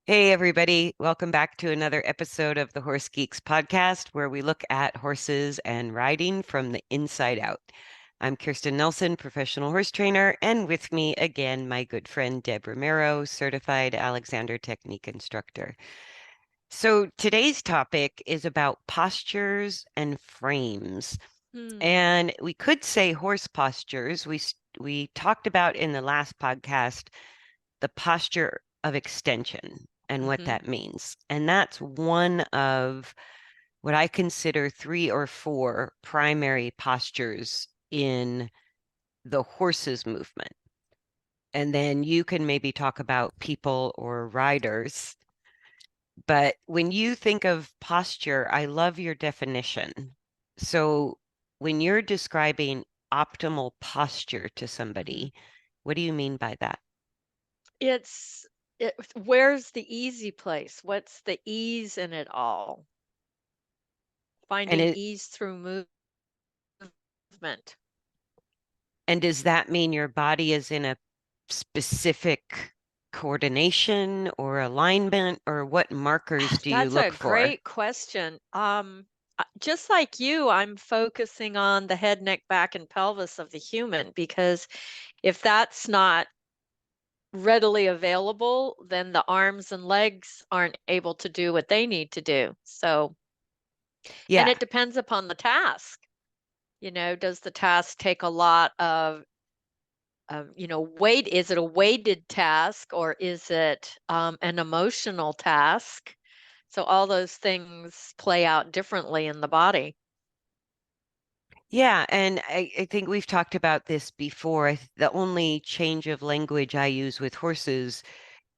Hey, everybody. Welcome back to another episode of the Horse Geeks podcast, where we look at horses and riding from the inside out. I'm Kirsten Nelsen, professional horse trainer, and with me again, my good friend Deb Romero, certified Alexander Technique instructor. So today's topic is about postures and frames. Hmm. And we could say horse postures. We talked about in the last podcast the posture of extension and what Mm-hmm. that means. And that's one of what I consider three or four primary postures in the horse's movement. And then you can maybe talk about people or riders. But when you think of posture, I love your definition. So when you're describing optimal posture to Mm-hmm. somebody, what do you mean by that? It's where's the easy place? What's the ease in it all? And Finding it ease through movement. and does that mean your body is in a specific coordination or alignment, or what markers do you That's a look for? great question. Just like you, I'm focusing on the head, neck, back, and pelvis of the human because if that's not readily available, then the arms and legs aren't able to do what they need to do. And Yeah. it depends upon the task. Does the task take a lot of, weight? Is it a weighted task or is it an emotional task? So all those things play out differently in the body. Yeah, and I think we've talked about this before. The only change of language I use with horses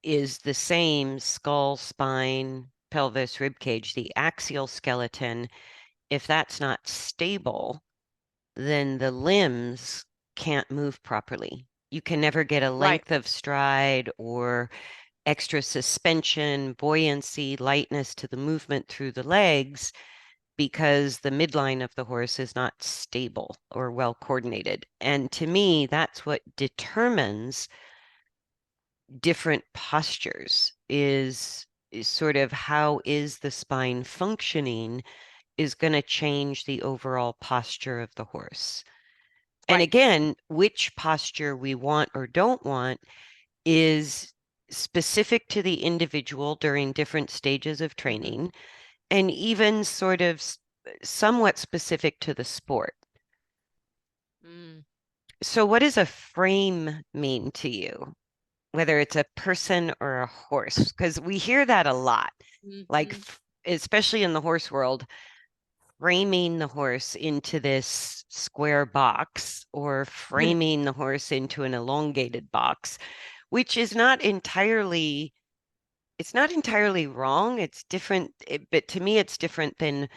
is the same skull, spine, pelvis, rib cage, the axial skeleton. If that's not stable, then the limbs can't move properly. You can never get a Right. length of stride or extra suspension, buoyancy, lightness to the movement through the legs because the midline of the horse is not stable or well coordinated. And to me, that's what determines different postures is sort of how is the spine functioning is going to change the overall posture of the horse. And Right. again, which posture we want or don't want is specific to the individual during different stages of Hmm. training, and even sort of somewhat specific to the sport. Mm. So, what does a frame mean to you, whether it's a person or a horse? Because we hear that a lot, like, Hmm. especially in the horse world, framing the horse into this square box or framing the horse into an elongated box, which is not entirely it's not entirely wrong. It's different, but to me, it's different than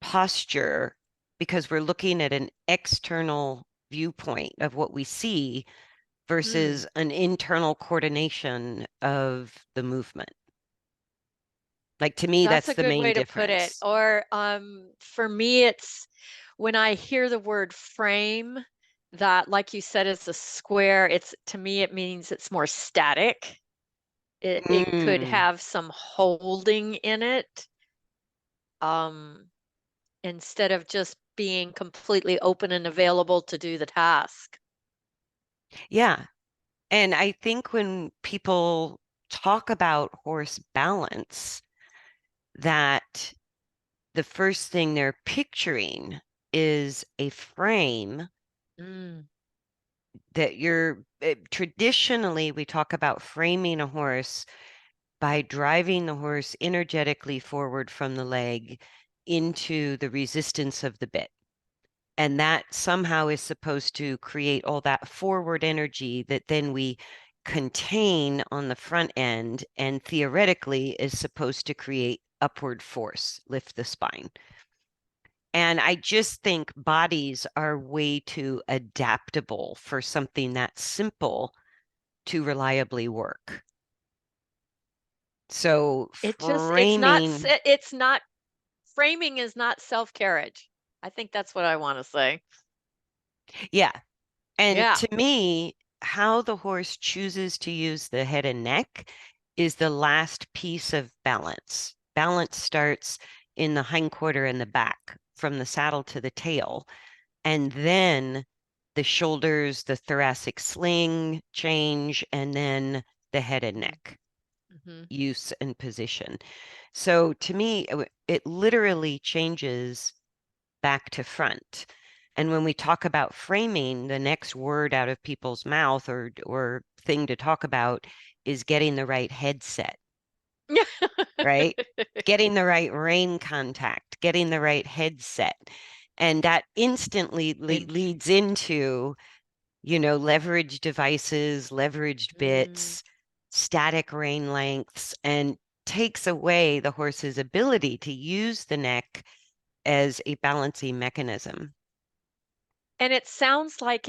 posture because we're looking at an external viewpoint of what we see Mm. versus an internal coordination of the movement. Like to me, That's that's a the good main way to put it. difference. Or for me, it's when I hear the word frame, that, like you said, is a square. It's to me, it means it's more static. It could Mm, have some holding in it, um, instead of just being completely open and available to do the task. yeah. And I think when people talk about horse balance, that the first thing they're picturing is a frame Mm. that traditionally we talk about framing a horse by driving the horse energetically forward from the leg into the resistance of the bit. And that somehow is supposed to create all that forward energy that then we contain on the front end and theoretically is supposed to create upward force, lift the spine. And I just think bodies are way too adaptable for something that simple to reliably work. So framing, It's not, framing is not self-carriage. I think that's what I want to say. yeah. And Yeah. to me, how the horse chooses to use the head and neck is the last piece of balance. Balance starts in the hindquarter and the back, from the saddle to the tail. And then the shoulders, the thoracic sling change, and then the head and neck Mm-hmm. use and position. So to me, it literally changes back to front. And when we talk about framing, the next word out of people's mouth or thing to talk about is getting the right headset, right? Getting the right rein contact, getting the right headset. And that instantly And leads into, leveraged devices, leveraged mm, bits, static rein lengths, and takes away the horse's ability to use the neck as a balancing mechanism. and it sounds like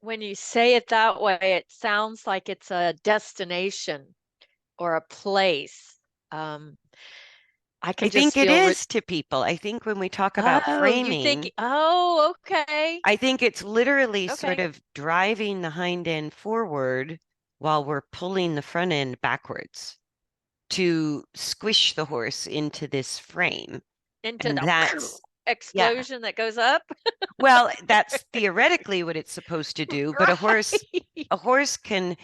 when you say it that way, it sounds like it's a destination or a place. Um, I I can think just it feel, is to people. I think when we talk about oh, you think, framing, oh, okay. I think it's literally sort Okay. of driving the hind end forward while we're pulling the front end backwards to squish the horse into this frame. Into And the that's, yeah. explosion that goes up. Well, that's theoretically what it's supposed to do, but a horse Right. a horse can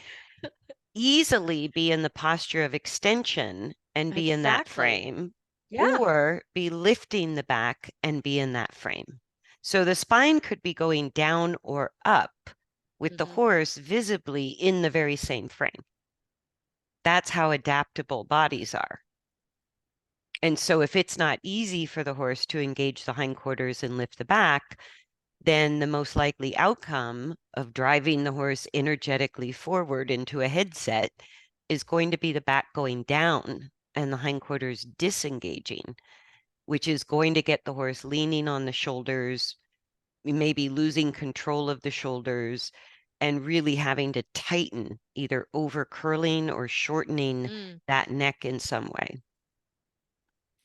easily be in the posture of extension and be in that Exactly. frame, Yeah. or be lifting the back and be in that frame. So the spine could be going down or up with the Hmm. horse visibly in the very same frame. That's how adaptable bodies are. And so if it's not easy for the horse to engage the hindquarters and lift the back, then the most likely outcome of driving the horse energetically forward into a headset is going to be the back going down and the hindquarters disengaging, which is going to get the horse leaning on the shoulders, maybe losing control of the shoulders, and really having to tighten, either over curling or shortening Mm. that neck in some way,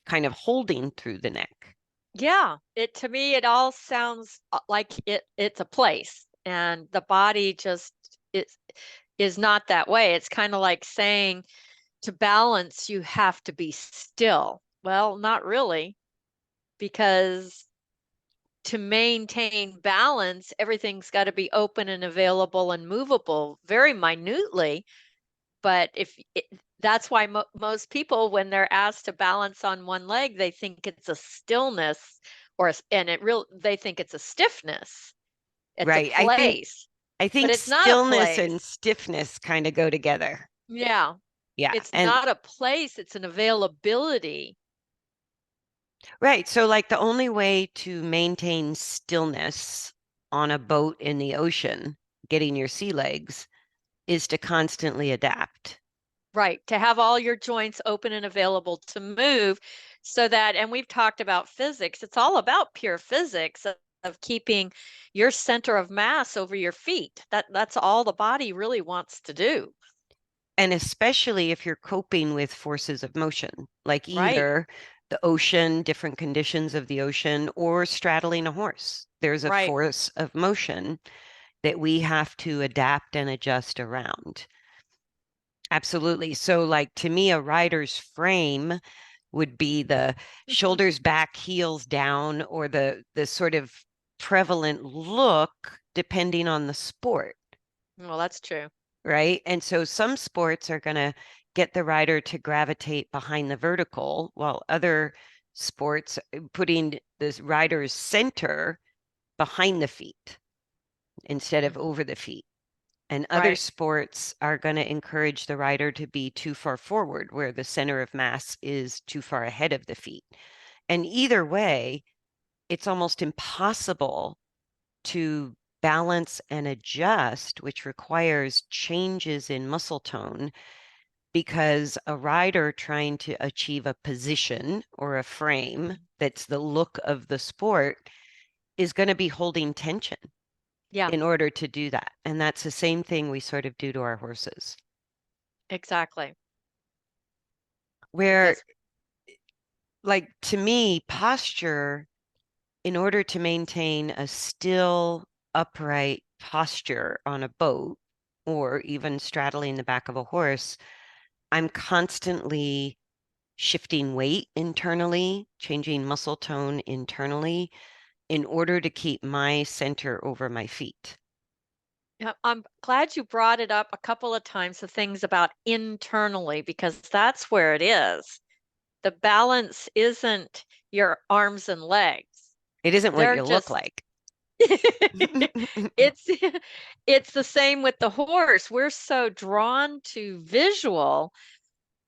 kind of holding through the neck. Yeah. It to me, it all sounds like it's a place, and the body just is not that way. It's kind of like saying to balance, you have to be still. Well, not really, because to maintain balance, everything's got to be open and available and movable very minutely. But that's why most people, when they're asked to balance on one leg, they think it's a stillness, and they think it's a stiffness. It's a Right. I think place, I but think it's not a stillness and place. stiffness kind of go together. Yeah, Yeah. it's And not a place. It's an availability. right. So, like, the only way to maintain stillness on a boat in the ocean, getting your sea legs, is to constantly adapt. Right, to have all your joints open and available to move so that, and we've talked about physics, it's all about pure physics of keeping your center of mass over your feet. That's all the body really wants to do. And especially if you're coping with forces of motion, like Right, either the ocean, different conditions of the ocean, or straddling a horse. There's a right. force of motion that we have to adapt and adjust around. Absolutely. So, like, to me, a rider's frame would be the shoulders back, heels down, or the sort of prevalent look depending on the sport, Well, that's true. right? And so some sports are going to get the rider to gravitate behind the vertical, while other sports putting the rider's center behind the feet instead of Hmm. over the feet. And other Right. sports are going to encourage the rider to be too far forward, where the center of mass is too far ahead of the feet. And either way, it's almost impossible to balance and adjust, which requires changes in muscle tone, because a rider trying to achieve a position or a frame Mhm. that's the look of the sport is going to be holding tension Yeah, in order to do that. And that's the same thing we sort of do to our horses, exactly. where, That's like, to me, posture, in order to maintain a still, upright posture on a boat or even straddling the back of a horse, I'm constantly shifting weight internally, changing muscle tone internally in order to keep my center over my feet. Yeah, I'm glad you brought it up a couple of times, the things about internally, because that's where it is. The balance isn't your arms and legs. It isn't what They're you look just like. it's it's the same with the horse. We're so drawn to visual,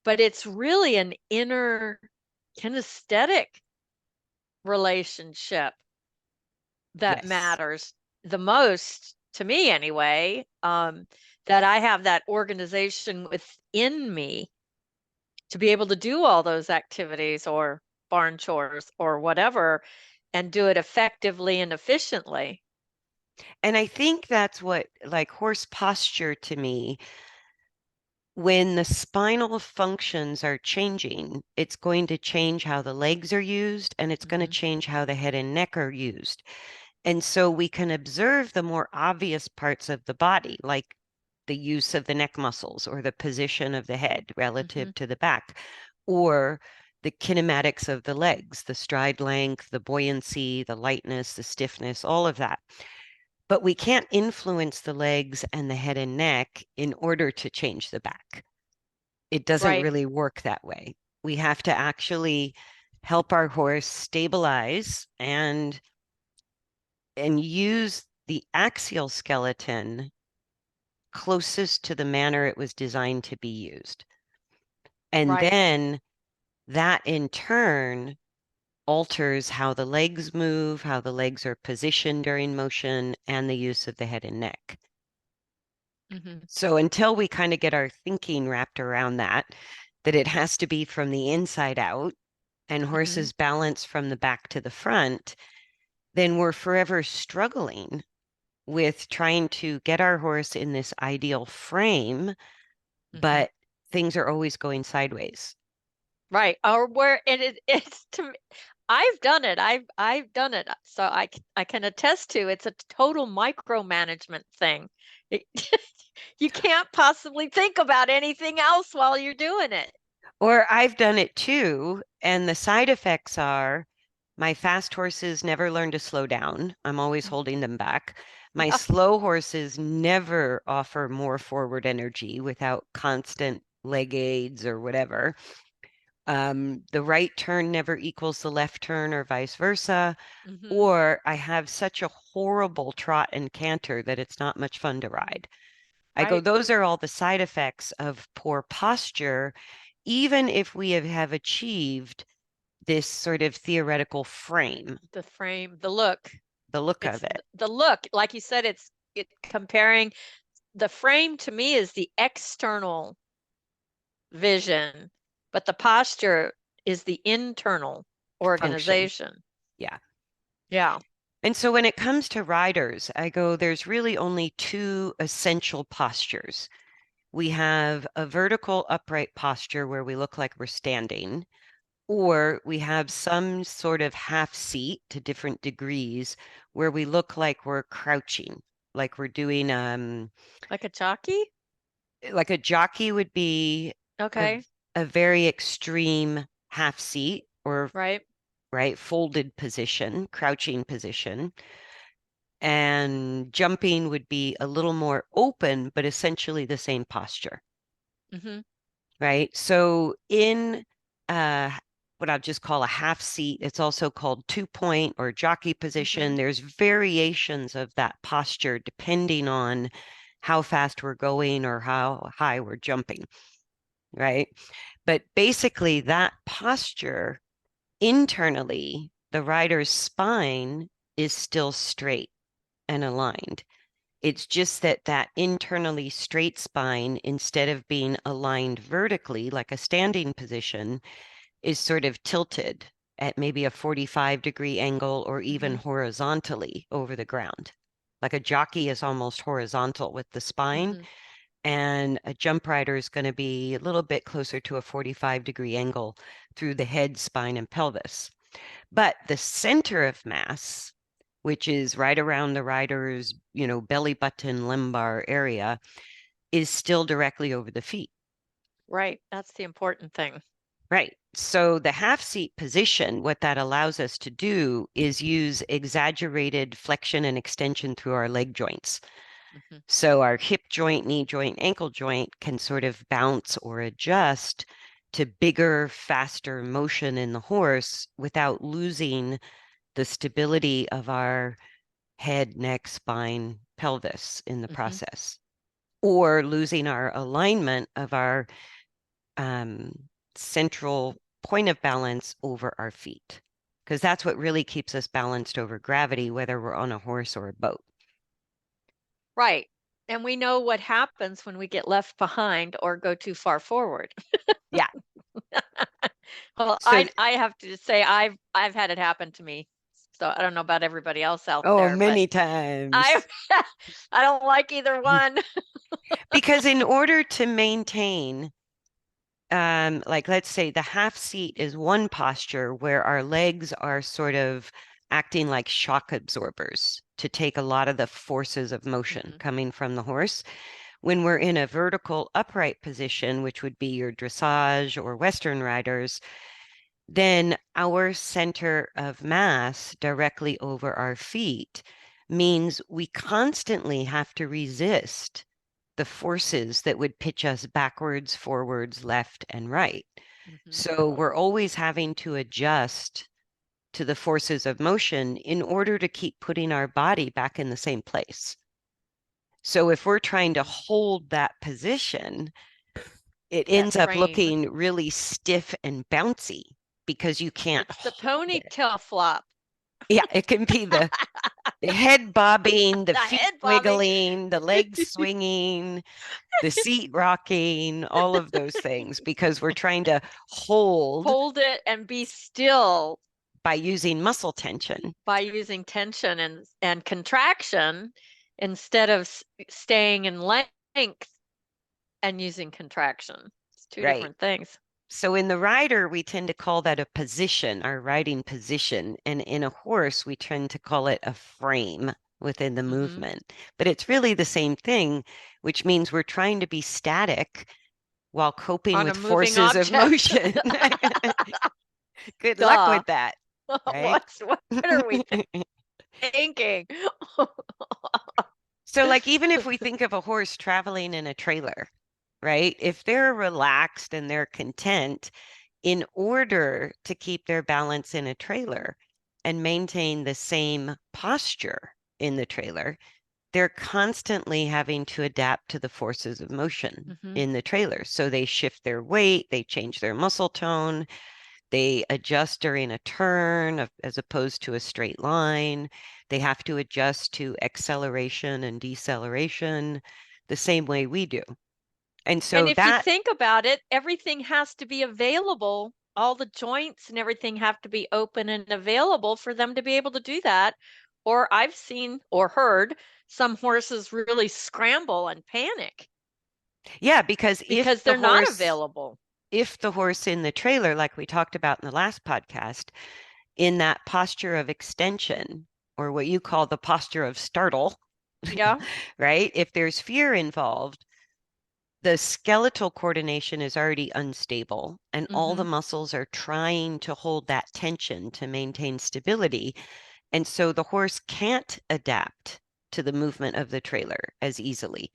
but it's really an inner kinesthetic relationship that Yes. matters the most to me anyway. That I have that organization within me to be able to do all those activities or barn chores or whatever and do it effectively and efficiently. And I think that's what, like, horse posture to me, when the spinal functions are changing, it's going to change how the legs are used and it's going to Hmm. change how the head and neck are used. And so we can observe the more obvious parts of the body, like the use of the neck muscles or the position of the head Hmm. relative to the back, or the kinematics of the legs, the stride length, the buoyancy, the lightness, the stiffness, all of that. But we can't influence the legs and the head and neck in order to change the back. It doesn't Right, really work that way. We have to actually help our horse stabilize and use the axial skeleton closest to the manner it was designed to be used. And right. then that in turn alters how the legs move, how the legs are positioned during motion, and the use of the head and neck. Hmm. So until we kind of get our thinking wrapped around that, that it has to be from the inside out and Hmm. horses balance from the back to the front, then we're forever struggling with trying to get our horse in this ideal frame, Hmm. but things are always going sideways. Right. Or where it's to me, I've done it. I've done it. So I can attest to it's a total micromanagement thing. It, you can't possibly think about anything else while you're doing it. Or I've done it too, and the side effects are my fast horses never learn to slow down. I'm always holding them back. My Yeah. slow horses never offer more forward energy without constant leg aids or whatever. The right turn never equals the left turn or vice versa. Hmm. Or I have such a horrible trot and canter that it's not much fun to ride. I go, Right. those are all the side effects of poor posture, even if we have achieved this sort of theoretical frame, The frame, the look. the look It's of it. the look. Like you said, it comparing the frame to me is the external vision, but the posture is the internal Function. organization. Yeah. Yeah. And so when it comes to riders, I go, there's really only two essential postures. We have a vertical upright posture where we look like we're standing, or we have some sort of half seat to different degrees where we look like we're crouching, like we're doing Like a jockey? like a jockey would be a Okay. a very extreme half seat or Right. right folded position, crouching position. And jumping would be a little more open, but essentially the same posture, Mm-hmm. right? So in uh, what I'll just call a half seat, it's also called 2 point or jockey Mm-hmm. position. There's variations of that posture depending on how fast we're going or how high we're jumping, right? But basically, that posture internally, the rider's spine is still straight and aligned. It's just that that internally straight spine, instead of being aligned vertically like a standing position, is sort of tilted at maybe a 45-degree angle or even Mm-hmm. horizontally over the ground. Like a jockey is almost horizontal with the spine, Mm-hmm. and a jump rider is going to be a little bit closer to a 45-degree angle through the head, spine, and pelvis. But the center of mass, which is right around the rider's, belly button, lumbar area, is still directly over the feet. Right. That's the important thing. Right. So the half seat position, what that allows us to do is use exaggerated flexion and extension through our leg joints. Mhm. So our hip joint, knee joint, ankle joint can sort of bounce or adjust to bigger, faster motion in the horse without losing the stability of our head, neck, spine, pelvis in the Mhm. process, or losing our alignment of our um, central point of balance over our feet, because that's what really keeps us balanced over gravity, whether we're on a horse or a boat. Right. And we know what happens when we get left behind or go too far forward. Yeah. Well, So, I have to say I've had it happen to me. So I don't know about everybody else out oh, there, but many I times. I don't like either one. Because in order to maintain, like let's say the half seat is one posture where our legs are sort of acting like shock absorbers to take a lot of the forces of motion Mhm. coming from the horse. When we're in a vertical upright position, which would be your dressage or Western riders, then our center of mass directly over our feet means we constantly have to resist the forces that would pitch us backwards, forwards, left, and right. Mhm. So we're always having to adjust to the forces of motion in order to keep putting our body back in the same place. So if we're trying to hold that position, it That ends up frame. looking really stiff and bouncy because you can't It's the hold it. ponytail flop. Yeah, it can be the head bobbing, the The feet head bobbing. wiggling, the legs swinging, the seat rocking, all of those things because we're trying to hold Hold it and be still by using muscle tension. by using tension and contraction instead of staying in length and using contraction. It's two Right. different things. So in the rider, we tend to call that a position, our riding position. And in a horse, we tend to call it a frame within the Mhm. movement. But it's really the same thing, which means we're trying to be static while coping On a with moving forces of object. motion. Good luck Duh. with that, right? What are we thinking? So, like, even if we think of a horse traveling in a trailer, right? If they're relaxed and they're content, in order to keep their balance in a trailer and maintain the same posture in the trailer, they're constantly having to adapt to the forces of motion Mhm. in the trailer. So they shift their weight, they change their muscle tone, they adjust during a turn as opposed to a straight line. They have to adjust to acceleration and deceleration the same way we do. And And so if you that, think about it, everything has to be available. All the joints and everything have to be open and available for them to be able to do that. Or I've seen or heard some horses really scramble and panic yeah, because because they're not available. if the horse in the trailer, like we talked about in the last podcast, in that posture of extension, or what you call the posture of startle, Yeah. right? If there's fear involved, the skeletal coordination is already unstable, and all the Mm-hmm. muscles are trying to hold that tension to maintain stability. And so the horse can't adapt to the movement of the trailer as easily.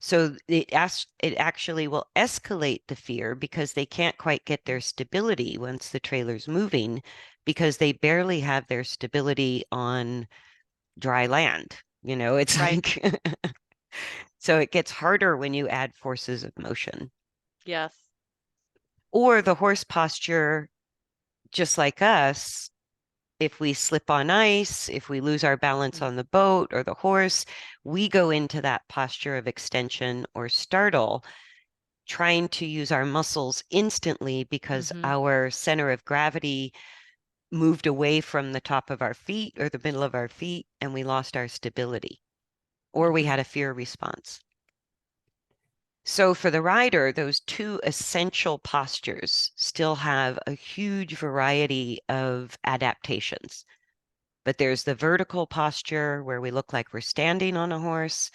So it actually will escalate the fear because they can't quite get their stability once the trailer's moving because they barely have their stability on dry land. It's Right. like so it gets harder when you add forces of motion. Yes. Or the horse posture, just like us, if we slip on ice, if we lose our balance Mm-hmm. on the boat or the horse, we go into that posture of extension or startle trying to use our muscles instantly because Mm-hmm. our center of gravity moved away from the top of our feet or the middle of our feet and we lost our stability or we Mm-hmm. had a fear response. So for the rider, those two essential postures still have a huge variety of adaptations. But there's the vertical posture where we look like we're standing on a horse.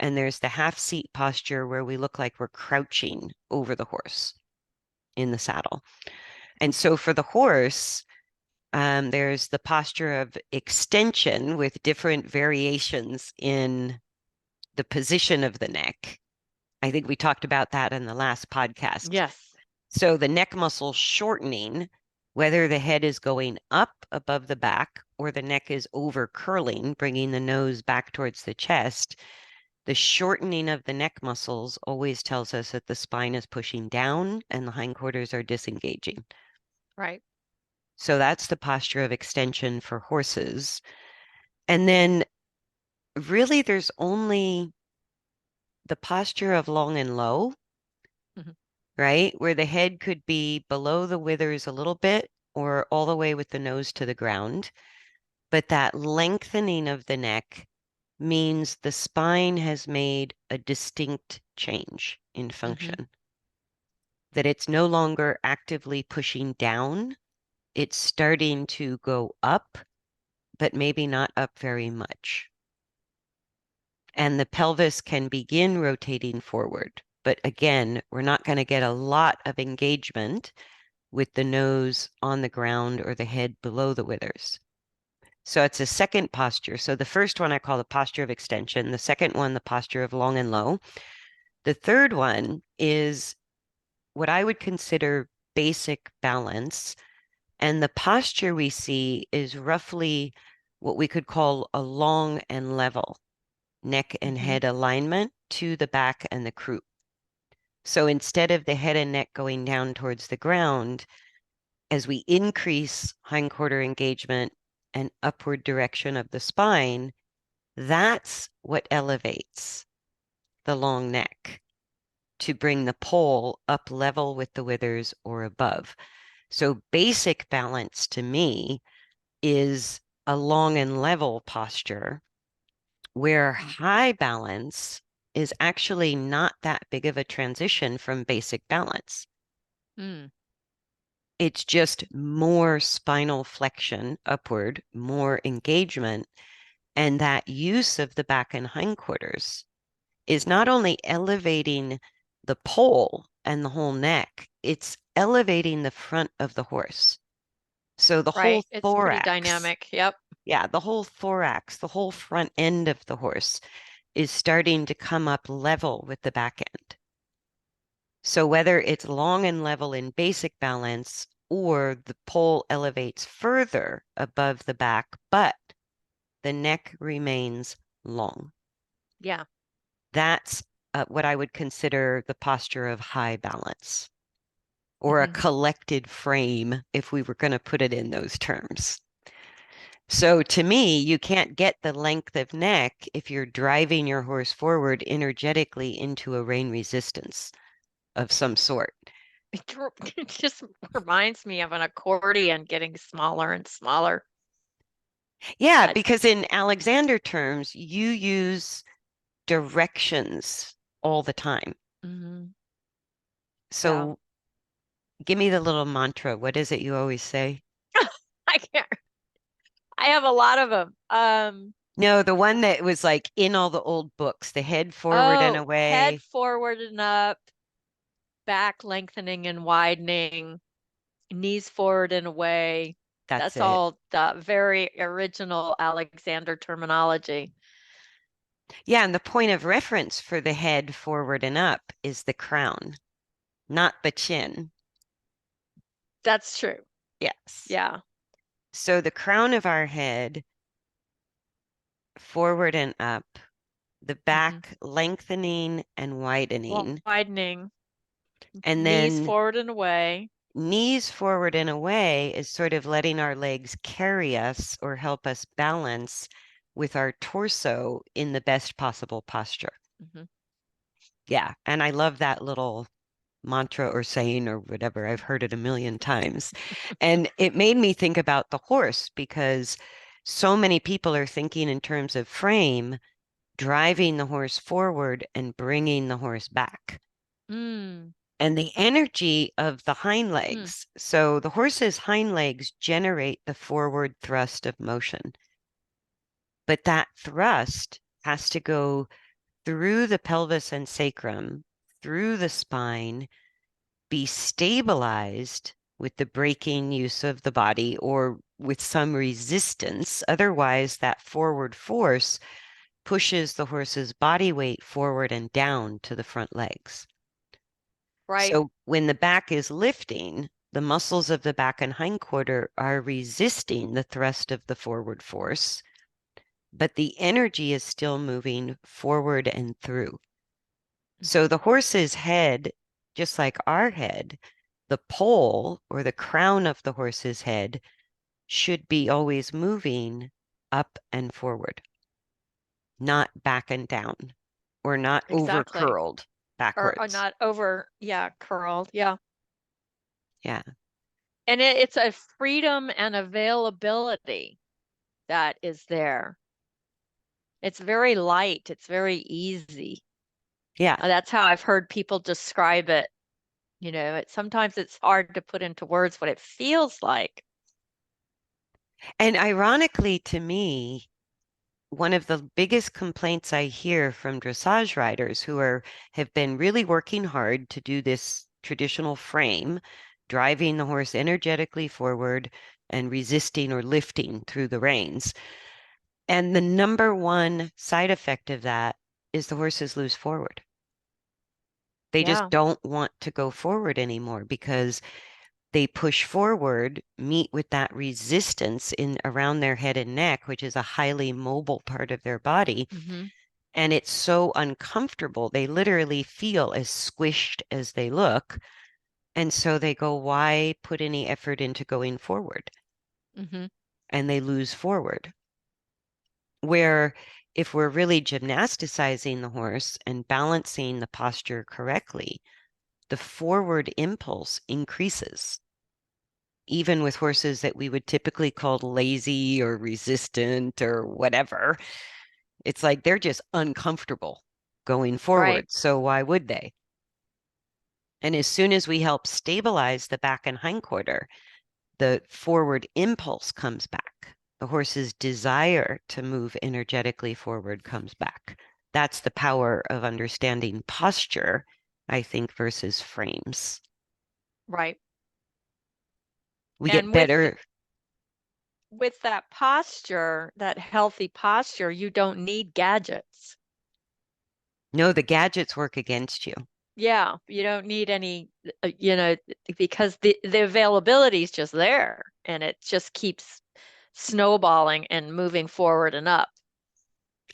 and there's the half seat posture where we look like we're crouching over the horse in the saddle. And so for the horse, there's the posture of extension with different variations in the position of the neck. I think we talked about that in the last podcast. Yes. So the neck muscle shortening, whether the head is going up above the back or the neck is over curling, bringing the nose back towards the chest, the shortening of the neck muscles always tells us that the spine is pushing down and the hindquarters are disengaging. Right. So that's the posture of extension for horses. And then really there's only the posture of long and low, Mhm. right? Where the head could be below the withers a little bit or all the way with the nose to the ground. But that lengthening of the neck means the spine has made a distinct change in Mhm. function, that it's no longer actively pushing down. It's starting to go up, but maybe not up very much. And the pelvis can begin rotating forward. But again, we're not going to get a lot of engagement with the nose on the ground or the head below the withers. So it's a second posture. So the first one I call the posture of extension. The second one, the posture of long and low. The third one is what I would consider basic balance. And the posture we see is roughly what we could call a long and level neck and Mhm. head alignment to the back and the croup. So instead of the head and neck going down towards the ground, as we increase hindquarter engagement and upward direction of the spine, that's what elevates the long neck to bring the pole up level with the withers or above. So basic balance to me is a long and level posture, where high balance is actually not that big of a transition from basic balance. Mm. It's just more spinal flexion upward, more engagement, and that use of the back and hindquarters is not only elevating the pole and the whole neck, it's elevating the front of the horse. So the whole Right. It's pretty thorax, dynamic. Yep. yeah, the whole thorax, the whole front end of the horse is starting to come up level with the back end. So whether it's long and level in basic balance or the pole elevates further above the back, but the neck remains long. Yeah. That's what I would consider the posture of high balance or a Mhm. collected frame if we were going to put it in those terms. So to me, you can't get the length of neck if you're driving your horse forward energetically into a rein resistance of some sort. It just reminds me of an accordion getting smaller and smaller. Yeah, I, because in Alexander terms, you use directions all the time. mhm. Yeah. So give me the little mantra. What is it you always say? I can't. I have a lot of them. No, the one that was like in all the old books, the head forward and Oh, head away. forward and up, back lengthening and widening, knees forward and away. That's That's it. all the very original Alexander terminology. Yeah, and the point of reference for the head forward and up is the crown, not the chin. That's true. Yes. Yeah. So the crown of our head forward and up, the Hmm. back lengthening and widening, Widening, and knees then forward and away. knees forward and away is sort of letting our legs carry us or help us balance with our torso in the best possible posture. Hmm. Yeah, and I love that little mantra or saying or whatever. I've heard it a million times. And it made me think about the horse because so many people are thinking in terms of frame, driving the horse forward and bringing the horse back. Mm. And the energy of the hind Mm. legs. So the horse's hind legs generate the forward thrust of motion, but that thrust has to go through the pelvis and sacrum, through the spine, be stabilized with the braking use of the body or with some resistance. Otherwise, that forward force pushes the horse's body weight forward and down to the front legs. Right. So when the back is lifting, the muscles of the back and hindquarter are resisting the thrust of the forward force, but the energy is still moving forward and through. So Mhm. the horse's head, just like our head, the pole or the crown of the horse's head should be always moving up and forward, not back and down, or not over Exactly. curled Or backwards. not over, yeah, curled. Yeah. Yeah. And it's a freedom and availability that is there. It's very light. It's very easy. Yeah. That's how I've heard people describe it. Sometimes it's hard to put into words what it feels like. And ironically to me, one of the biggest complaints I hear from dressage riders who have been really working hard to do this traditional frame, driving the horse energetically forward and resisting or lifting through the reins. And the number one side effect of that is the horses lose forward. They just Yeah. don't want to go forward anymore because they push forward, meet with that resistance in around their head and neck, which is a highly mobile part of their body. Hmm. And it's so uncomfortable. They literally feel as squished as they look. And so they go, why put any effort into going forward? Hmm. And they lose forward. Where if we're really gymnasticizing the horse and balancing the posture correctly, the forward impulse increases, even with horses that we would typically call lazy or resistant or whatever. It's like they're just uncomfortable going Right. forward. So why would they? And as soon as we help stabilize the back and hindquarter, the forward impulse comes back. The horse's desire to move energetically forward comes back. That's the power of understanding posture, I think, versus frames. Right. We get And with better. with that posture, that healthy posture, you don't need gadgets. No, the gadgets work against you. Yeah, you don't need any, because the availability is just there and it just keeps snowballing and moving forward and up.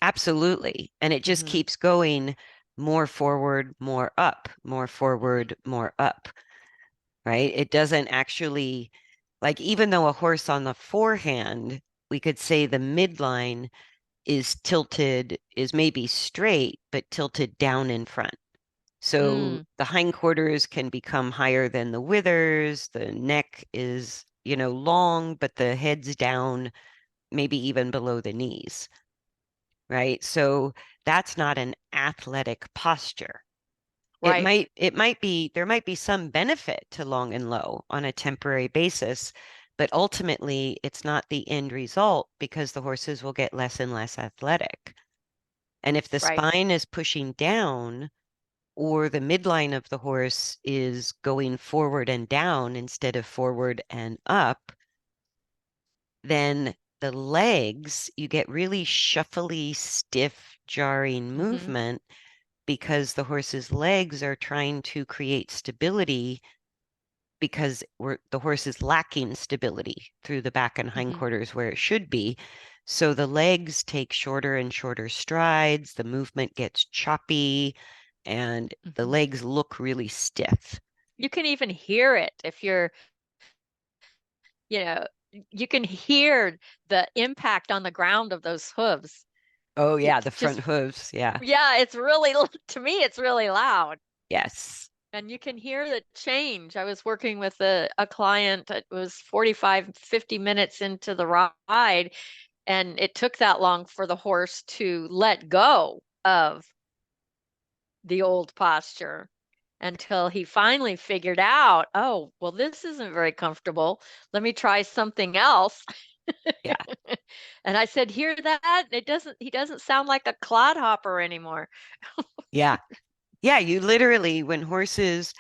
Absolutely. And it just Hmm. keeps going more forward, more up, more forward, more up, right? It doesn't actually, like, even though a horse on the forehand, we could say the midline is tilted, is maybe straight, but tilted down in front. So Mm, the hindquarters can become higher than the withers. The neck is, long, but the head's down, maybe even below the knees, right? So that's not an athletic posture. right, It might be, there might be some benefit to long and low on a temporary basis, but ultimately it's not the end result because the horses will get less and less athletic. And if the right. spine is pushing down or the midline of the horse is going forward and down instead of forward and up, then the legs, you get really shuffly, stiff, jarring Hmm. movement because the horse's legs are trying to create stability because the horse is lacking stability through the back and Hmm. hindquarters where it should be. So the legs take shorter and shorter strides, the movement gets choppy, and the Hmm. legs look really stiff. You can even hear it if you know, you can hear the impact on the ground of those hooves. Oh, yeah, It's the just, front hooves. Yeah. yeah, it's really, to me, it's really loud. Yes. And you can hear the change. I was working with a client. It was 45, 50 minutes into the ride, and it took that long for the horse to let go of the old posture until he finally figured out, oh, well, this isn't very comfortable. Let me try something else. Yeah. And I said, hear that? He doesn't sound like a clodhopper anymore. Yeah. Yeah. You literally, when horses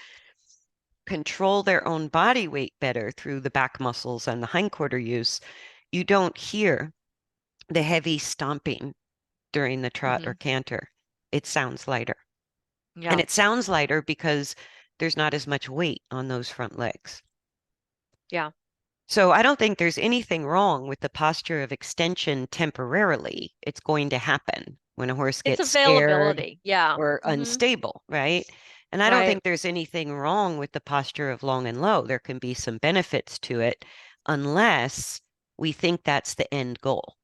control their own body weight better through the back muscles and the hindquarter use, you don't hear the heavy stomping during the trot or Hmm. canter. It sounds lighter. And Yeah. it sounds lighter because there's not as much weight on those front legs. Yeah. So I don't think there's anything wrong with the posture of extension temporarily. It's going to happen when a horse It's gets scared availability. Yeah. or Hmm. unstable, right? And I don't Right. think there's anything wrong with the posture of long and low. There can be some benefits to it unless we think that's the end goal.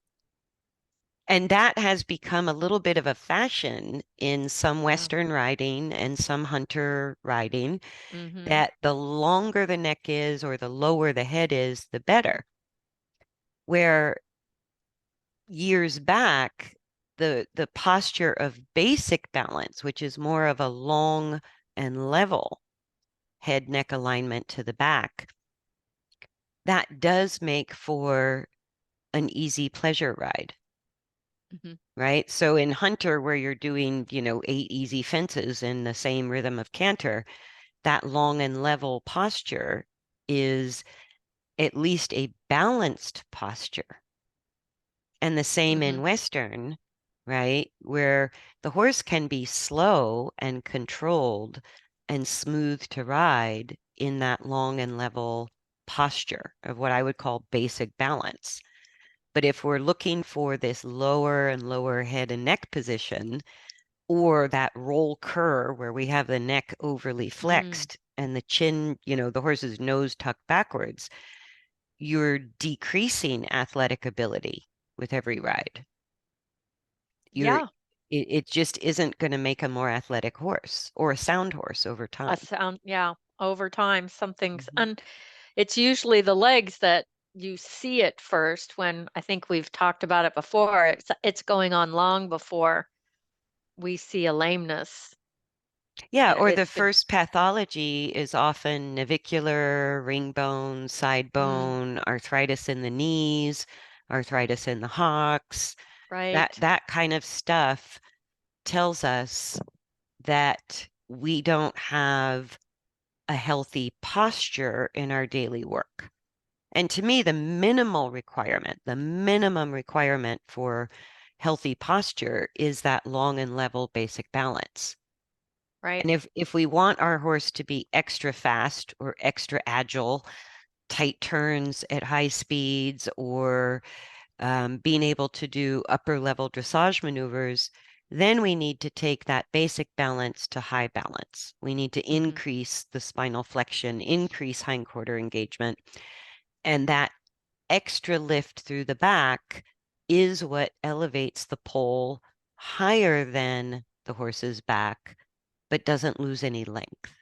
And that has become a little bit of a fashion in some Yeah. Western riding and some hunter riding, Hmm. that the longer the neck is or the lower the head is, the better. Where years back, the posture of basic balance, which is more of a long and level head neck alignment to the back, that does make for an easy pleasure ride, Hmm. right? So in hunter, where you're doing, 8 easy fences in the same rhythm of canter, that long and level posture is at least a balanced posture. And the same Hmm. in Western, right? Where the horse can be slow and controlled and smooth to ride in that long and level posture of what I would call basic balance. But if we're looking for this lower and lower head and neck position, or that roll cur where we have the neck overly Mm. flexed and the chin, the horse's nose tucked backwards, you're decreasing athletic ability with every ride. You're Yeah. it just isn't going to make a more athletic horse or a sound horse over A time. sound. Yeah. Over time, some things, Mhm. and it's usually the legs that you see it first. When I think we've talked about it before, it's going on long before we see a lameness. Yeah, or the It's been first pathology is often navicular, ring bone, side mm, bone, arthritis in the knees, arthritis in the hocks. That right, that kind of stuff tells us that we don't have a healthy posture in our daily work. And to me, the minimum requirement for healthy posture is that long and level basic balance. right. And if we want our horse to be extra fast or extra agile, tight turns at high speeds, or being able to do upper level dressage maneuvers, then we need to take that basic balance to high balance. We need to Hmm. increase the spinal flexion, increase hindquarter engagement, and that extra lift through the back is what elevates the pole higher than the horse's back, but doesn't lose any length.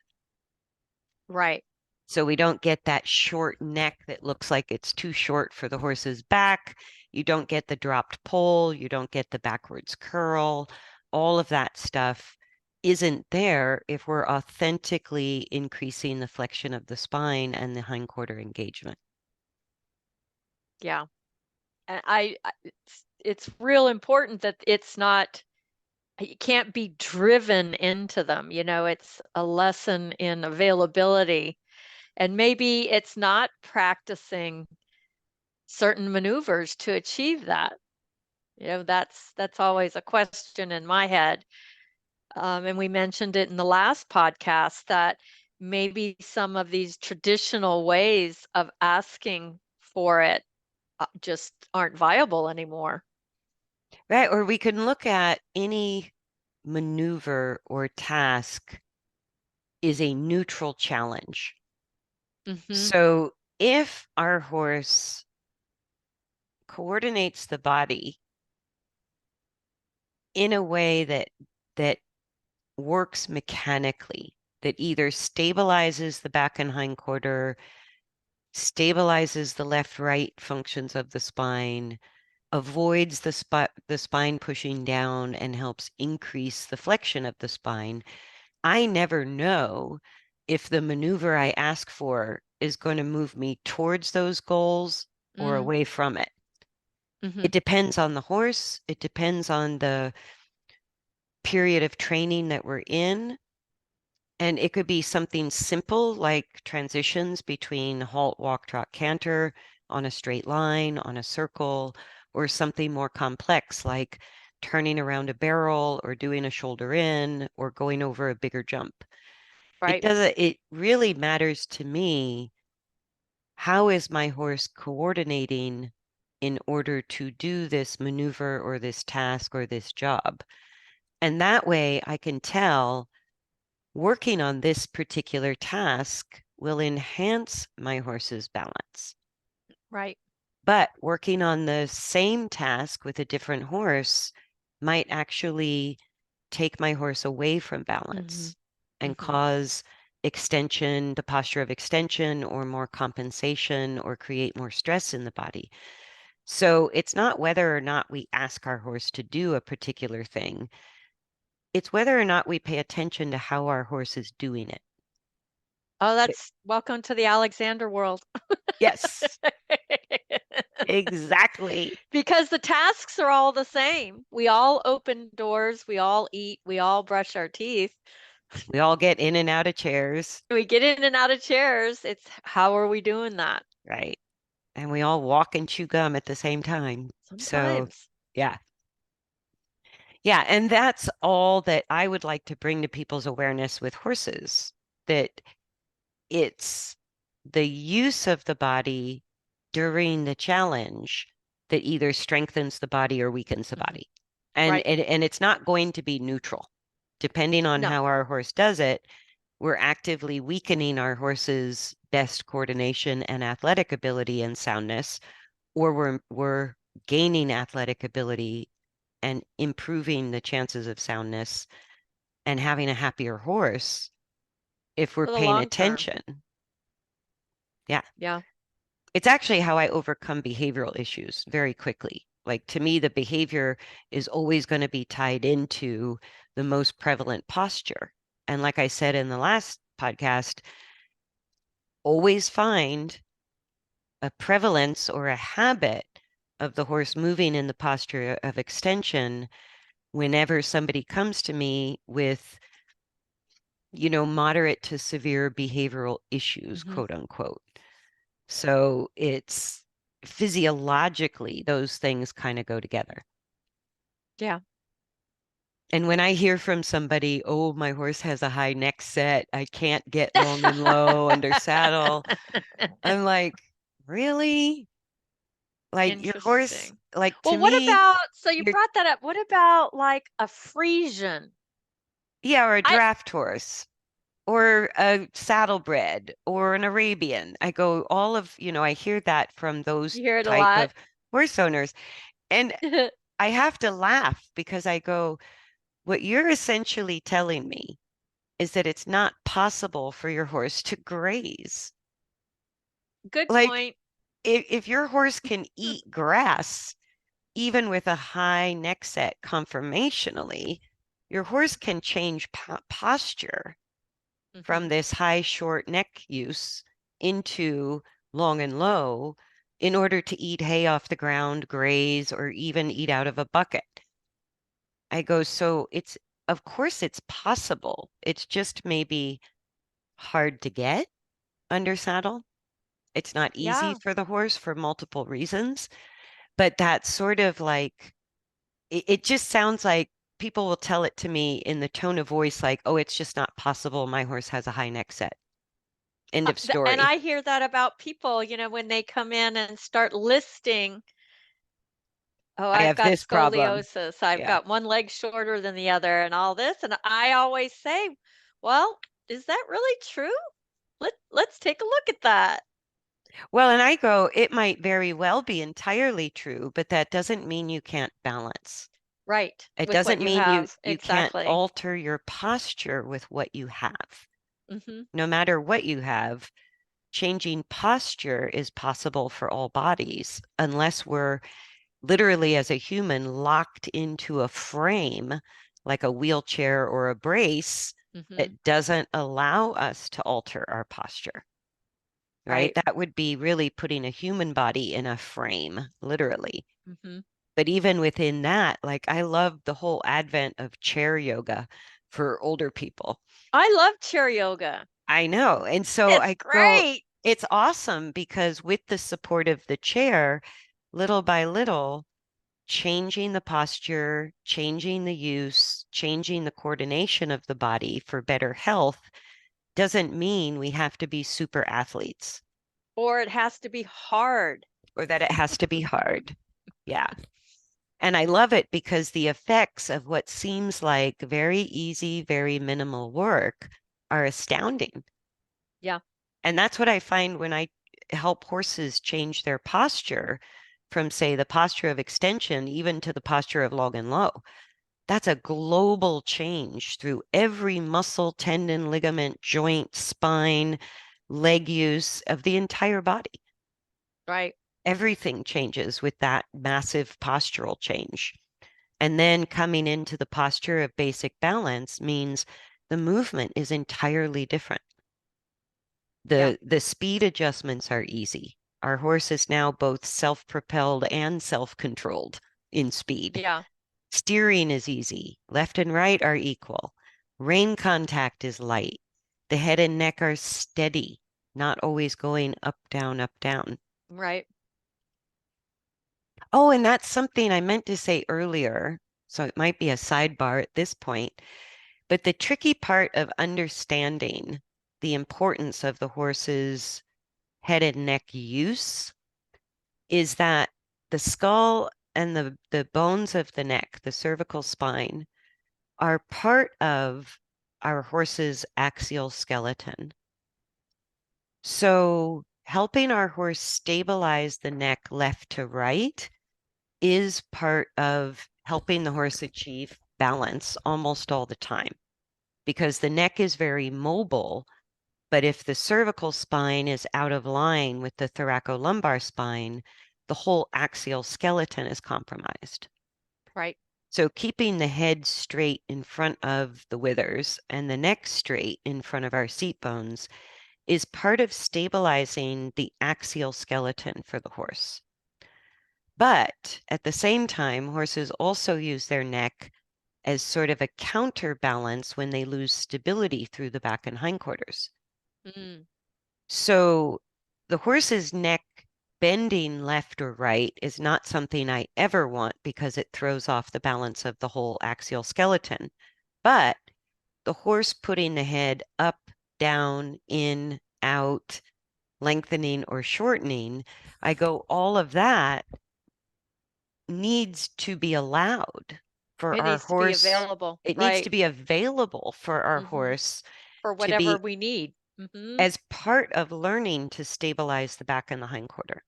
Right. So we don't get that short neck that looks like it's too short for the horse's back. You don't get the dropped pole. You don't get the backwards curl. All of that stuff isn't there if we're authentically increasing the flexion of the spine and the hindquarter engagement. Yeah. And it's real important that it's not, you can't be driven into them. It's a lesson in availability. And maybe it's not practicing certain maneuvers to achieve that. That's always a question in my head. And we mentioned it in the last podcast that maybe some of these traditional ways of asking for it just aren't viable anymore. Right. Or we can look at any maneuver or task is a neutral challenge. Hmm. So if our horse coordinates the body in a way that works mechanically, that either stabilizes the back and hindquarter, stabilizes the left-right functions of the spine, avoids the spine pushing down, and helps increase the flexion of the spine, I never know if the maneuver I ask for is going to move me towards those goals or Mm. away from it. Mm-hmm. It depends on the horse. It depends on the period of training that we're in. And it could be something simple like transitions between halt, walk, trot, canter on a straight line, on a circle, or something more complex like turning around a barrel or doing a shoulder in or going over a bigger jump. Right. It really matters to me, how is my horse coordinating in order to do this maneuver or this task or this job? And that way I can tell working on this particular task will enhance my horse's balance. Right. But working on the same task with a different horse might actually take my horse away from Mm-hmm. balance and Mm-hmm. cause extension, the posture of extension, or more compensation, or create more stress in the body. So it's not whether or not we ask our horse to do a particular thing, it's whether or not we pay attention to how our horse is doing it. Oh, that's welcome to the Alexander world. Yes, exactly. Because the tasks are all the same. We all open doors, we all eat, we all brush our teeth. We all get in and out of chairs, We get in and out of chairs. It's how are we doing that? right? And we all walk and chew gum at the same time. So, Sometimes. yeah. Yeah. And that's all that I would like to bring to people's awareness with horses, that it's the use of the body during the challenge that either strengthens the body or weakens the Hmm. body. And, Right. and it's not going to be neutral. Depending on No, how our horse does it, we're actively weakening our horse's best coordination and athletic ability and soundness, or we're gaining athletic ability and improving the chances of soundness and having a happier horse if we're for the paying long term. attention. Yeah. Yeah. It's actually how I overcome behavioral issues very quickly. Like to me, the behavior is always going to be tied into the most prevalent posture. And like I said in the last podcast, always find a prevalence or a habit of the horse moving in the posture of extension whenever somebody comes to me with, moderate to severe behavioral issues, Hmm. quote unquote. So it's physiologically, those things kind of go together. Yeah. And when I hear from somebody, oh, my horse has a high neck set, I can't get long and low under saddle, I'm like, really? Like your horse, Interesting. like to Well, what me, about, so you you're, brought that up. What about like a Frisian? yeah, or a I draft horse or a saddlebred or an Arabian. I go, all of, I hear that from those You hear it a type lot. of horse owners. And I have to laugh because I go, what you're essentially telling me is that it's not possible for your horse to graze. Good Like point. if your horse can eat grass, even with a high neck set conformationally, your horse can change posture Hmm. from this high short neck use into long and low in order to eat hay off the ground, graze, or even eat out of a bucket. I go, so of course it's possible. It's just maybe hard to get under saddle. It's not easy Yeah. for the horse for multiple reasons, but that's sort of like, it just sounds like people will tell it to me in the tone of voice like, oh, it's just not possible. My horse has a high neck set. End of And story. I hear that about people, when they come in and start listing, oh, I I've have got this problem. scoliosis, I've Yeah. got one leg shorter than the other, and all this. And I always say, well, is that really true? Let's take a look at that. Well, and I go, it might very well be entirely true, but that doesn't mean you can't balance. Right, It with what doesn't you mean you have. you can't Exactly. alter your posture with what you have. Hmm. No matter what you have, changing posture is possible for all bodies unless we're literally as a human locked into a frame like a wheelchair or a brace Hmm. that doesn't allow us to alter our posture. right? Right. That would be really putting a human body in a frame, literally. Mm-hmm. But even within that, like I love the whole advent of chair yoga for older people. I love chair yoga. I know. And so It's I go, great. it's awesome because with the support of the chair, little by little, changing the posture, changing the use, changing the coordination of the body for better health doesn't mean we have to be super athletes Or it has to be hard. or that it has to be hard. Yeah. And I love it because the effects of what seems like very easy, very minimal work are astounding. Yeah. And that's what I find when I help horses change their posture from, say, the posture of extension, even to the posture of long and low. That's a global change through every muscle, tendon, ligament, joint, spine, leg use of the entire body. Right. Everything changes with that massive postural change. And then coming into the posture of basic balance means the movement is entirely different. Yeah. The speed adjustments are easy. Our horse is now both self-propelled and self-controlled in speed. Yeah. Steering is easy. Left and right are equal. Rein contact is light. The head and neck are steady, not always going up, down, up, down. Right. Oh, and that's something I meant to say earlier. So it might be a sidebar at this point. But the tricky part of understanding the importance of the horse's head and neck use is that the skull and the bones of the neck, the cervical spine, are part of our horse's axial skeleton. So helping our horse stabilize the neck left to right is part of helping the horse achieve balance almost all the time because the neck is very mobile. But if the cervical spine is out of line with the thoracolumbar spine, the whole axial skeleton is compromised. Right. So keeping the head straight in front of the withers and the neck straight in front of our seat bones is part of stabilizing the axial skeleton for the horse. But at the same time, horses also use their neck as sort of a counterbalance when they lose stability through the back and hindquarters. Mm. So the horse's neck bending left or right is not something I ever want because it throws off the balance of the whole axial skeleton. But the horse putting the head up, down, in, out, lengthening or shortening, I go, all of that needs to be allowed for It our needs to be horse. available. It needs to Right. be available for our Mm-hmm. horse For to whatever be we need. Mm-hmm. as part of learning to stabilize the back and the hindquarter,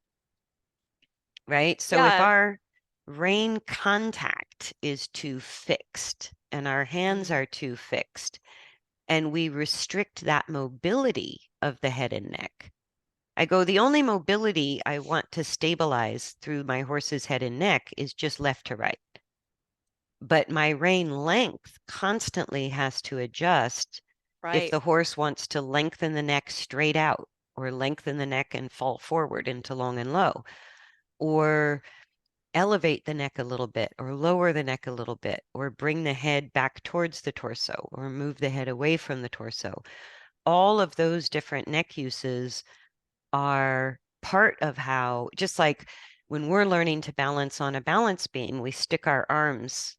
right? So if Yeah. our rein contact is too fixed and our hands Mm. are too fixed and we restrict that mobility of the head and neck, I go, the only mobility I want to stabilize through my horse's head and neck is just left to right. But my rein length constantly has to adjust if Right. the horse wants to lengthen the neck straight out or lengthen the neck and fall forward into long and low, or elevate the neck a little bit, or lower the neck a little bit, or bring the head back towards the torso, or move the head away from the torso. All of those different neck uses are part of how, just like when we're learning to balance on a balance beam, we stick our arms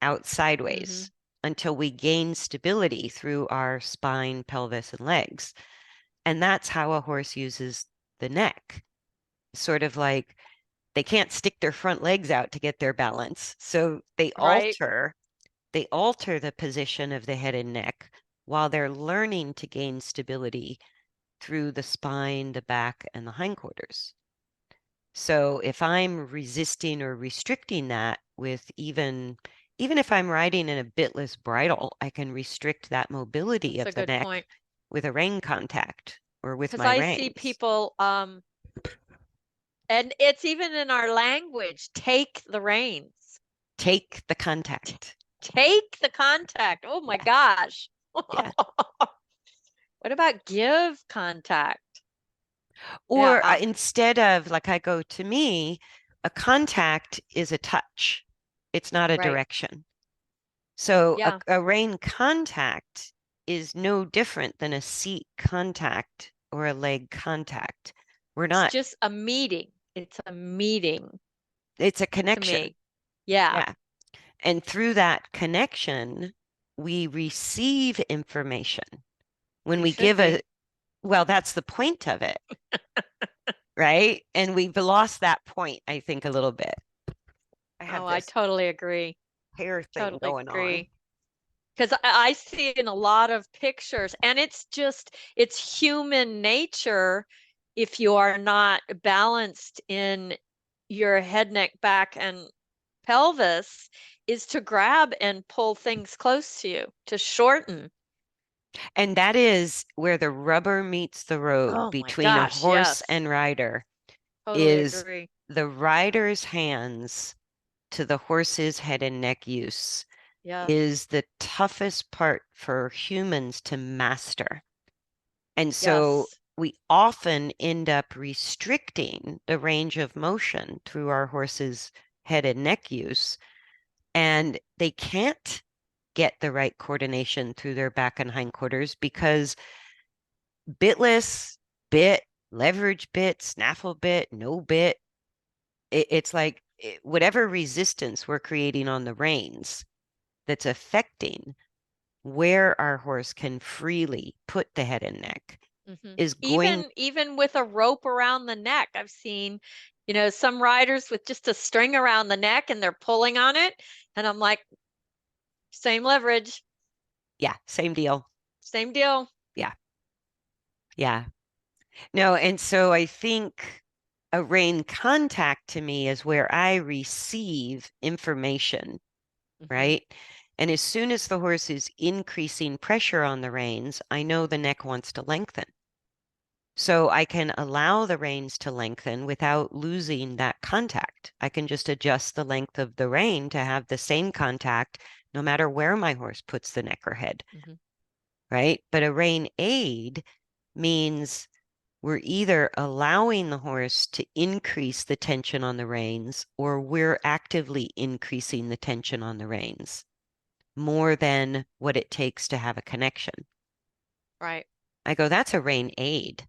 out Mm-hmm. sideways until we gain stability through our spine, pelvis, and legs. And that's how a horse uses the neck. Sort of like they can't stick their front legs out to get their balance. So Right. they alter the position of the head and neck while they're learning to gain stability through the spine, the back, and the hindquarters. So if I'm resisting or restricting that with even if I'm riding in a bitless bridle, I can restrict that mobility That's of a the good neck point. with a rein contact or with Because my I see reins. people, and it's even in our language, take the reins. Take the contact. Take the contact. Oh my Yeah, gosh. yeah. What about give contact? Or Yeah, instead of, like, I go, to me, a contact is a touch. It's not a right. direction. So Yeah. a rein contact is no different than a seat contact or a leg contact. We're It's not, just a meeting. It's a meeting it's a to connection. me. Yeah, Yeah. And through that connection, we receive information. When we we should give a, be. well, that's the point of it, right? And we've lost that point, I think, a little bit. I have Oh, I this totally agree. hair thing Totally going on. agree. Because I see it in a lot of pictures, and it's human nature if you are not balanced in your head, neck, back, and pelvis, is to grab and pull things close to you to shorten. And that is where the rubber meets the road Oh my between a gosh, horse yes. and rider Totally is agree. the rider's hands to the horse's head and neck use Yes. is the toughest part for humans to master. And so Yes. we often end up restricting the range of motion through our horse's head and neck use, and they can't get the right coordination through their back and hindquarters because bitless, bit, leverage bit, snaffle bit, no bit, it's like whatever resistance we're creating on the reins that's affecting where our horse can freely put the head and neck Hmm. is going, Even with a rope around the neck, I've seen, some riders with just a string around the neck and they're pulling on it, and I'm like, same leverage, yeah, same deal. same deal. Yeah, yeah. No, and so I think a rein contact to me is where I receive information, Hmm. right? And as soon as the horse is increasing pressure on the reins, I know the neck wants to lengthen. So I can allow the reins to lengthen without losing that contact. I can just adjust the length of the rein to have the same contact no matter where my horse puts the neck or head, Hmm. right? But a rein aid means we're either allowing the horse to increase the tension on the reins or we're actively increasing the tension on the reins more than what it takes to have a connection. Right. I go, that's a rein aid.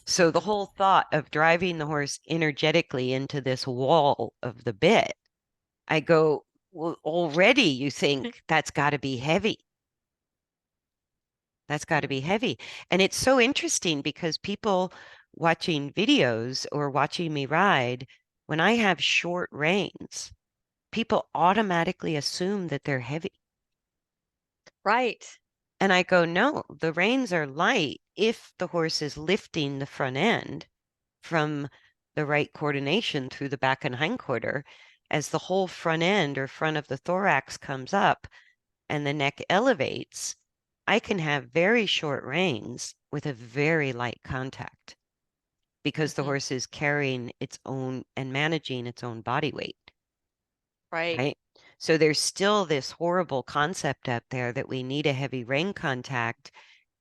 So the Hmm. whole thought of driving the horse energetically into this wall of the bit, I go, well, already you think that's got to be heavy. That's got to be Hmm. heavy. And it's so interesting because people watching videos or watching me ride, when I have short reins, people automatically assume that they're heavy. Right. And I go, no, the reins are light if the horse is lifting the front end from the right coordination through the back and hindquarter. As the whole front end or front of the thorax comes up and the neck elevates, I can have very short reins with a very light contact because the Hmm. horse is carrying its own and managing its own body weight, Right. right? So there's still this horrible concept out there that we need a heavy rein contact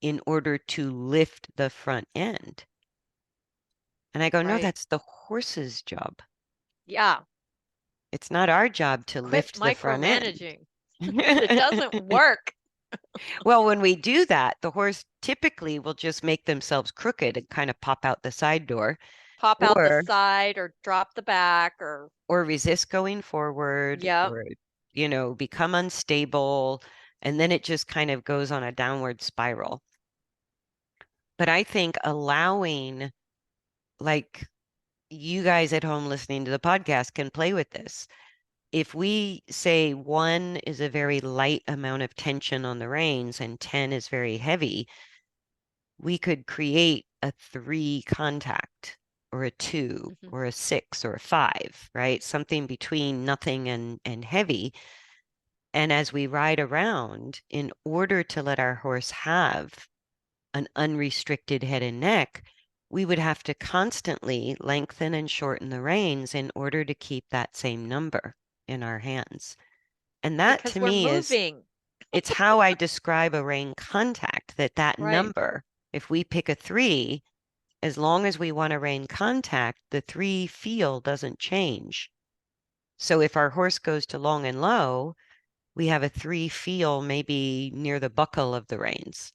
in order to lift the front end. And I go, no, Right. that's the horse's job. Yeah. It's not our job to Quit lift the front end. micromanaging. It doesn't work. Well, when we do that, the horse typically will just make themselves crooked and kind of pop out the side door Pop out the or side or drop the back or, resist going forward yep. or become unstable and then it just kind of goes on a downward spiral. But I think allowing, like, you guys at home listening to the podcast can play with this. If we say 1 is a very light amount of tension on the reins and 10 is very heavy, we could create a 3 contact or a 2 Hmm. or a 6 or a 5, right? Something between nothing and heavy. And as we ride around, in order to let our horse have an unrestricted head and neck, we would have to constantly lengthen and shorten the reins in order to keep that same number in our hands. And that Because to we're me is, moving. it's how I describe a rein contact, that Right. number, if we pick a 3, as long as we want to rein contact, the 3 feel doesn't change. So if our horse goes to long and low, we have a 3 feel maybe near the buckle of the reins.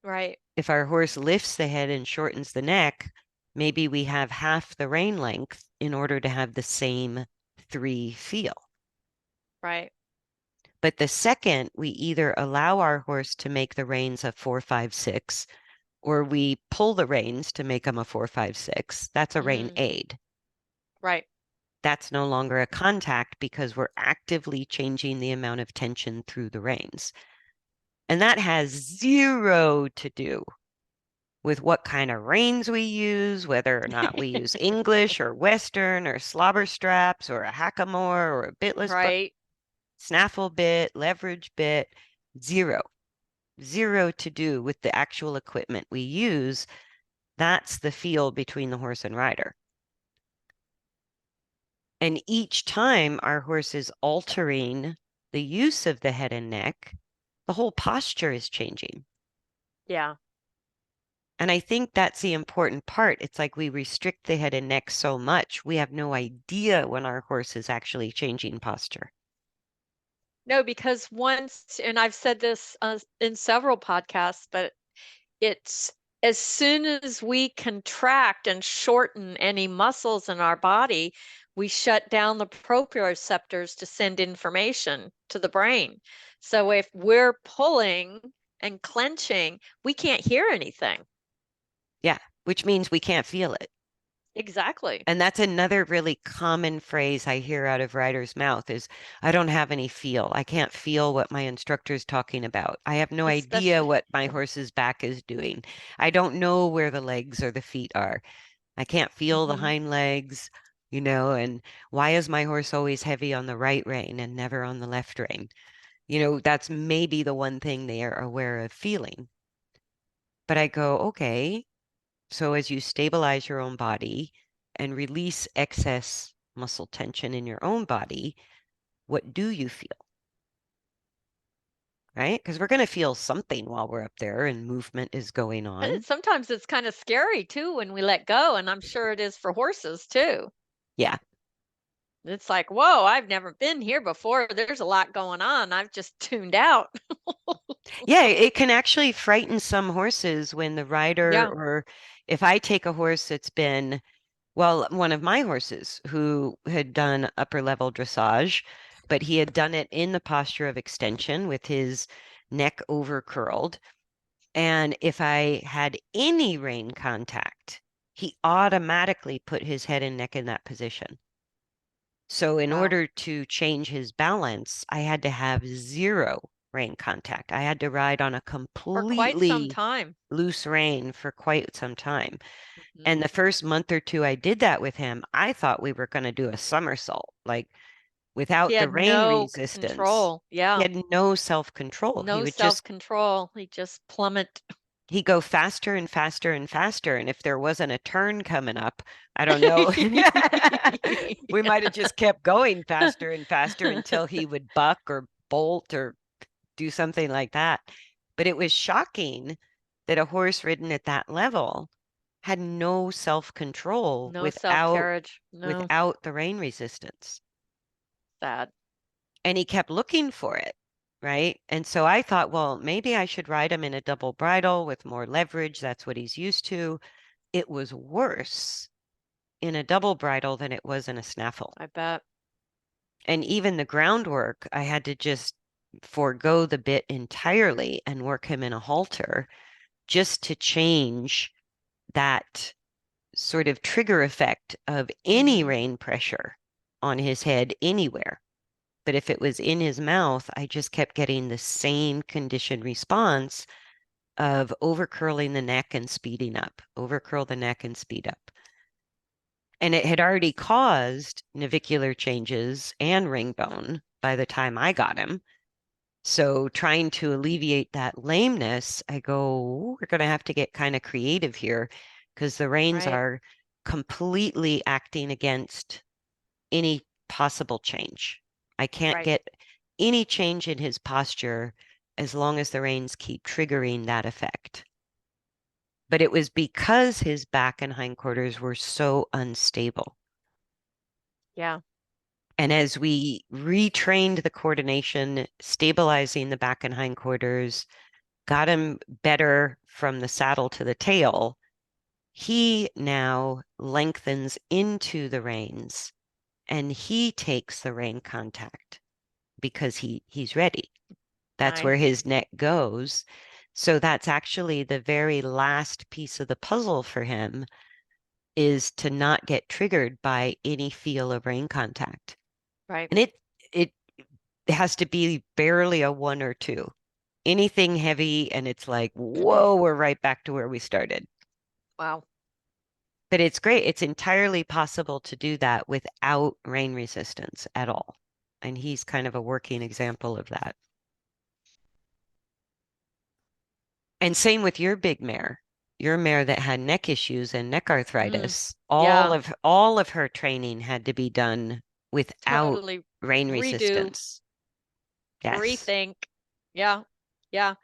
Right. If our horse lifts the head and shortens the neck, maybe we have half the rein length in order to have the same 3 feel. Right. But the second we either allow our horse to make the reins a 4, 5, 6, or we pull the reins to make them a 4, 5, 6, that's a rein Mm, aid. right. That's no longer a contact because we're actively changing the amount of tension through the reins. And that has zero to do with what kind of reins we use, whether or not we use English or Western or slobber straps or a hackamore or a bitless Right. snaffle bit, leverage bit. Zero. Zero to do with the actual equipment we use. That's the feel between the horse and rider. And each time our horse is altering the use of the head and neck, the whole posture is changing. Yeah. And I think that's the important part. It's like we restrict the head and neck so much, we have no idea when our horse is actually changing posture. No, because once, and I've said this in several podcasts, but it's as soon as we contract and shorten any muscles in our body, we shut down the proprioceptors to send information to the brain. So if we're pulling and clenching, we can't hear anything. Yeah, which means we can't feel it. Exactly. And that's another really common phrase I hear out of riders' mouth is, I don't have any feel. I can't feel what my instructor's talking about. I have no idea Especially, what my horse's back is doing. I don't know where the legs or the feet are. I can't feel the hmm hind legs, and why is my horse always heavy on the right rein and never on the left rein? That's maybe the one thing they are aware of feeling. But I go, okay, so as you stabilize your own body and release excess muscle tension in your own body, what do you feel? Right? Because we're going to feel something while we're up there and movement is going on. sometimes it's kind of scary too when we let go, and I'm sure it is for horses too. Yeah. It's like, whoa, I've never been here before. There's a lot going on. I've just tuned out. Yeah, it can actually frighten some horses when the rider, Yeah. or if I take a horse that's been, well, one of my horses who had done upper level dressage, but he had done it in the posture of extension with his neck over curled. And if I had any rein contact, he automatically put his head and neck in that position. So in Wow. order to change his balance, I had to have zero rein contact. I had to ride on a For quite some completely time. loose rein for quite some time. Mhm. And the first month or two I did that with him, I thought we were going to do a somersault, like He without the had rein no resistance. control. He Yeah. had no self-control. He No would just self-control. He just plummet. he'd go faster and faster and faster. And if there wasn't a turn coming up, I don't know. We might have just kept going faster and faster until he would buck or bolt or do something like that. But it was shocking that a horse ridden at that level had no self-control No without self-carriage. No. without the rein resistance. Sad. And he kept looking for it, right? And so I thought, well, maybe I should ride him in a double bridle with more leverage. That's what he's used to. It was worse in a double bridle than it was in a snaffle. I bet. And even the groundwork, I had to just forego the bit entirely and work him in a halter just to change that sort of trigger effect of any hmm rein pressure on his head anywhere. But if it was in his mouth, I just kept getting the same conditioned response of over curling the neck and speeding up, over curl the neck and speed up. And it had already caused navicular changes and ring bone by the time I got him. So trying to alleviate that lameness, I go, we're going to have to get kind of creative here because the reins Right. are completely acting against any possible change. I can't Right. get any change in his posture as long as the reins keep triggering that effect. but it was because his back and hindquarters were so unstable. Yeah. And as we retrained the coordination, stabilizing the back and hindquarters, got him better from the saddle to the tail, he now lengthens into the reins and he takes the rein contact because he's ready. That's where Nice. his neck goes. So that's actually the very last piece of the puzzle for him is to not get triggered by any feel of rein contact. Right. And it has to be barely a one or two. Anything heavy and it's like, whoa, we're right back to where we started. Wow. But it's great. It's entirely possible to do that without rein resistance at all. And he's kind of a working example of that. And same with your big mare, your mare that had neck issues and neck Mm. arthritis. Yeah. All of her training had to be done without Totally rein redo, resistance. Yes. rethink. Yeah. Yeah.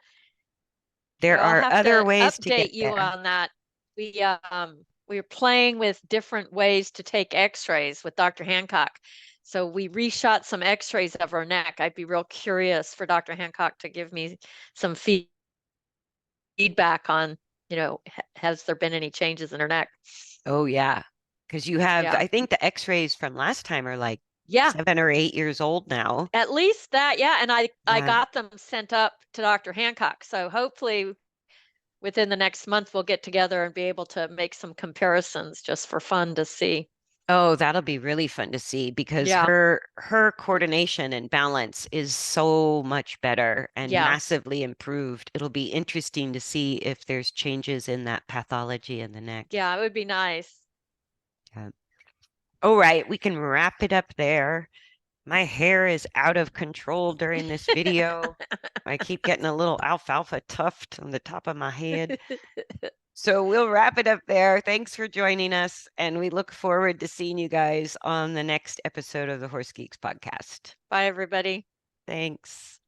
There Well, I'll are have other to ways to get update you there. on that. We were playing with different ways to take x-rays with Dr. Hancock. So we reshot some x-rays of her neck. I'd be real curious for Dr. Hancock to give me some feedback on, has there been any changes in her neck? Oh, yeah. Because you have, Yeah. I think the x-rays from last time are like Yeah. 7 or 8 years old now. At least that, yeah. And I Yeah. got them sent up to Dr. Hancock. So hopefully within the next month we'll get together and be able to make some comparisons just for fun to see. Oh, that'll be really fun to see because Yeah. her coordination and balance is so much better and Yeah. massively improved. It'll be interesting to see if there's changes in that pathology in the neck. Yeah, it would be nice. Yeah. All right, we can wrap it up there. My hair is out of control during this video. I keep getting a little alfalfa tuft on the top of my head. So we'll wrap it up there. Thanks for joining us, and we look forward to seeing you guys on the next episode of the Horse Geeks podcast. Bye, everybody. Thanks.